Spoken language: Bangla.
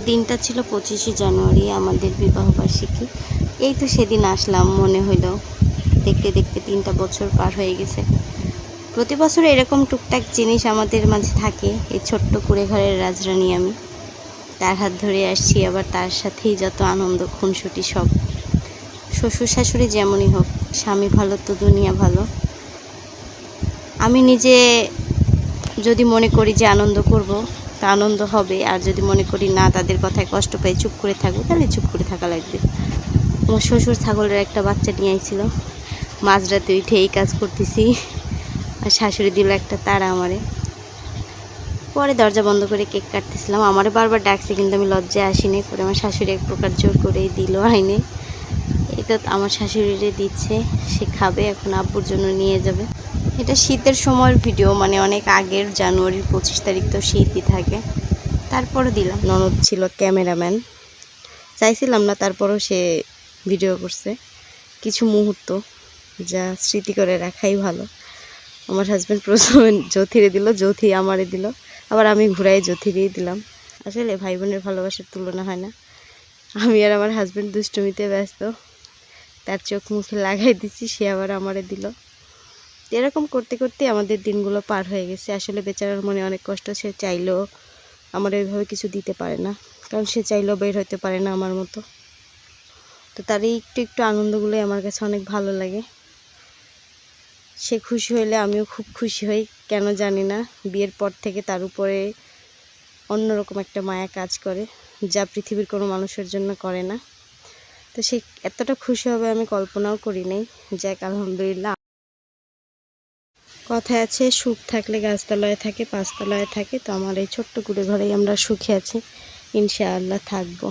দিনটা ছিল 25শে জানুয়ারি, আমাদের বিবাহবার্ষিকী। এই তো সেদিন আসলাম, মনে হইল। দেখতে দেখতে 3টা বছর পার হয়ে গেছে। প্রতি বছর এরকম টুকটাক জিনিস আমাদের মাঝে থাকে। এই ছোট্ট কুড়ে ঘরের রাজরানী আমি, তার হাত ধরে আসছি, আবার তার সাথেই যত আনন্দ খুনসুটি সব। শ্বশুর শাশুড়ি যেমনই হোক, স্বামী ভালো তো দুনিয়া ভালো। আমি নিজে যদি মনে করি যে আনন্দ করব, তা আনন্দ হবে। আর যদি মনে করি না, তাদের কথায় কষ্ট পাই, চুপ করে থাকবো, তাহলে চুপ করে থাকা লাগবে। আমার শ্বশুর ছাগলের একটা বাচ্চা নিয়ে আইছিল, মাঝরাতে উঠে এই কাজ করতেছি, আর শাশুড়ি দিল একটা তাড়া আমারে। পরে দরজা বন্ধ করে কেক কাটতেছিলাম, আমারে বারবার ডাকছে, কিন্তু আমি লজ্জায় আসিনি। পরে আমার শাশুড়ি এক প্রকার জোর করেই দিল আইনে। এই তো আমার শাশুড়িরে দিচ্ছে, সে খাবে, এখন আব্বুর জন্য নিয়ে যাবে। এটা শীতের সময়ের ভিডিও, মানে অনেক আগের, জানুয়ারির 25 তারিখ, তো শীতই থাকে। তারপরে দিলাম। ননদ ছিল ক্যামেরাম্যান, চাইছিলাম না, তারপরও সে ভিডিও করছে কিছু মুহূর্ত, যা স্মৃতি করে রাখাই ভালো। আমার হাজব্যান্ড প্রথমে জ্যোতিরে দিল, জ্যোতি আমারে দিল, আবার আমি ঘুরাই জ্যোতিরেই দিলাম। আসলে ভাই বোনের ভালোবাসার তুলনা হয় না। আমি আর আমার হাজব্যান্ড দুষ্টুমিতে ব্যস্ত, তার চোখ মুখে লাগাই দিচ্ছি, সে আবার আমারে দিল। এরকম করতে করতে আমাদের দিনগুলো পার হয়ে গেছে। আসলে বেচারার মনে অনেক কষ্ট, সে চাইলেও আমার ওইভাবে কিছু দিতে পারে না, কারণ সে চাইলেও বের হতে পারে না আমার মতো। তো তার এই একটু একটু আনন্দগুলোই আমার কাছে অনেক ভালো লাগে। সে খুশি হইলে আমিও খুব খুশি হই, কেন জানি না। বিয়ের পর থেকে তার উপরে অন্যরকম একটা মায়া কাজ করে, যা পৃথিবীর কোনো মানুষের জন্য করে না। তো সে এতটা খুশি হবে আমি কল্পনাও করি নাই। যাক, আলহামদুলিল্লাহ। কথায় আছে, সুখ থাকলে গাছতলায় থাকে, পাঁচতলায় থাকে। তো আমার এই ছোট্ট কুড়ে ঘরেই আমরা সুখে আছি, ইনশাআল্লাহ থাকবো।